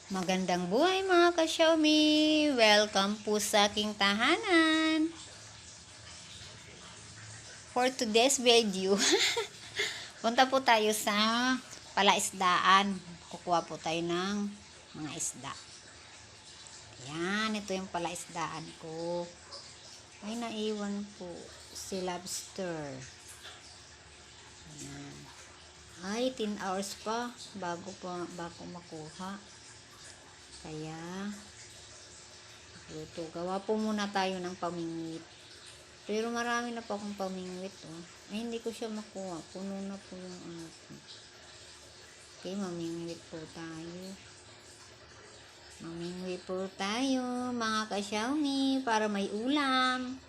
Magandang buhay mga ka-Xiaomi! Welcome po sa aking tahanan! For today's video, punta po tayo sa palaisdaan. Kukuha po tayo ng mga isda. Ayan, ito yung palaisdaan ko. May naiwan po si lobster. Ayan. Ay, 10 hours pa bago makuha. Kaya, luto. Gawa po muna tayo ng pamingwit. Pero marami na po akong pamingwit. Oh. Ay, hindi ko siya makuha. Puno na po yung ano ko. Okay, mamingwit po tayo. Mamingwit po tayo, mga ka-Xiaomi, para may ulam.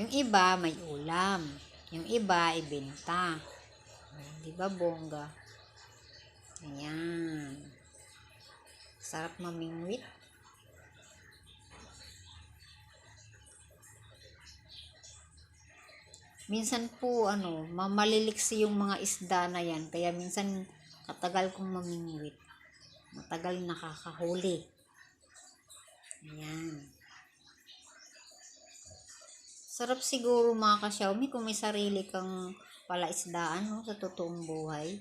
Yung iba, may ulam. Yung iba, ibenta. Di ba, bongga? Ayan. Sarap mamingwit. Minsan po, mamaliliksi yung mga isda na yan. Kaya minsan, katagal kong mamingwit. Matagal nakakahuli. Ayan. Sarap siguro mga ka-Xiaomi kung may sarili kang palaisdaan, no, sa totoong buhay.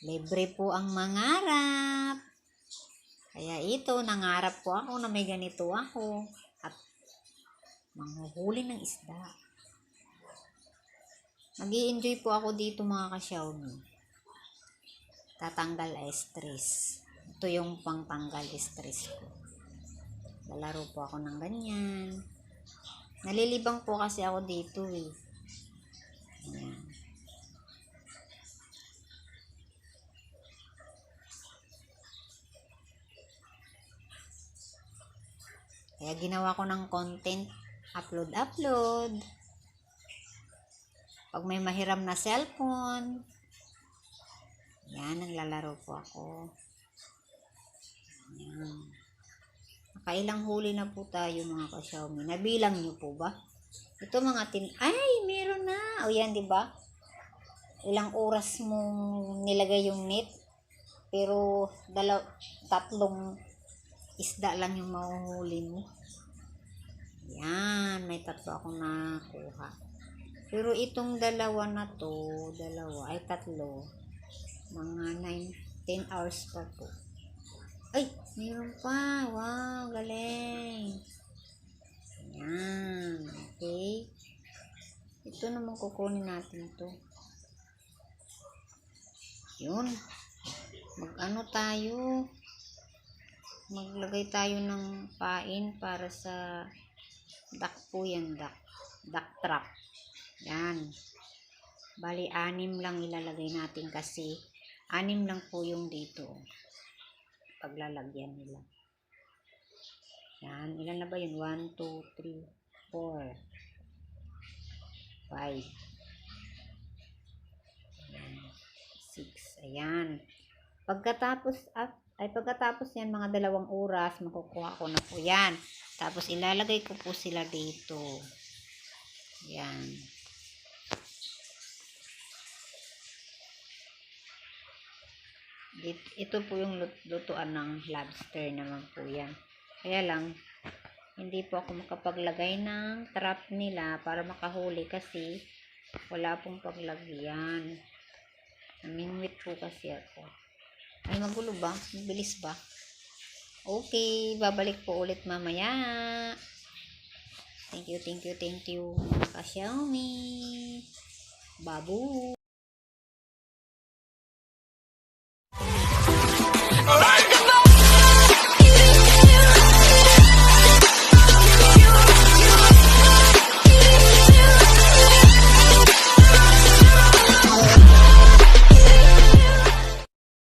Libre po ang mangarap. Kaya ito, nangarap po ako na may ganito ako. At manghuhuli ng isda. Mag-i-enjoy po ako dito mga ka-Xiaomi. Tatanggal ay stress. Ito yung pangtanggal stress ko. Lalaro po ako ng ganyan. Nalilibang po kasi ako dito eh. Ayan. Kaya ginawa ko ng content, upload. Pag may mahiram na cellphone, yan, naglalaro po ako. Yan. Nakailang huli na po tayo mga ka-Xiaomi. Nabilang nyo po ba? Ito mga ay, meron na. O yan, di ba? Ilang oras mong nilagay yung net. Pero, tatlong isda lang yung mahuhuli mo. Yan, may tatlo akong nakuha. Pero itong dalawa na to, tatlo. Mga 10 hours pa po. Ay, mayroon pa. Wow, galing. Yan, okay. Ito naman kukunin natin to. Yun. Tayo. Maglagay tayo ng pain para sa duck po yan, duck trap. Yan. Bali, 6 lang ilalagay natin kasi 6 lang po yung dito. Paglalagyan nila. Yan. Ilan na ba yun? 1, 2, 3, 4, 5. 6. Ayan. Pagkatapos yan, mga 2 oras, makukuha ko na po yan. Tapos, ilalagay ko po sila dito. Yan. Ito po yung lutuan ng lobster naman po yan. Kaya lang, hindi po ako makapaglagay ng trap nila para makahuli kasi wala pong paglagyan. Namingwit po kasi ako. Ay, magulo ba? Mabilis ba? Okay, babalik po ulit mamaya. Thank you, mga ka-Xiaomi. Babu!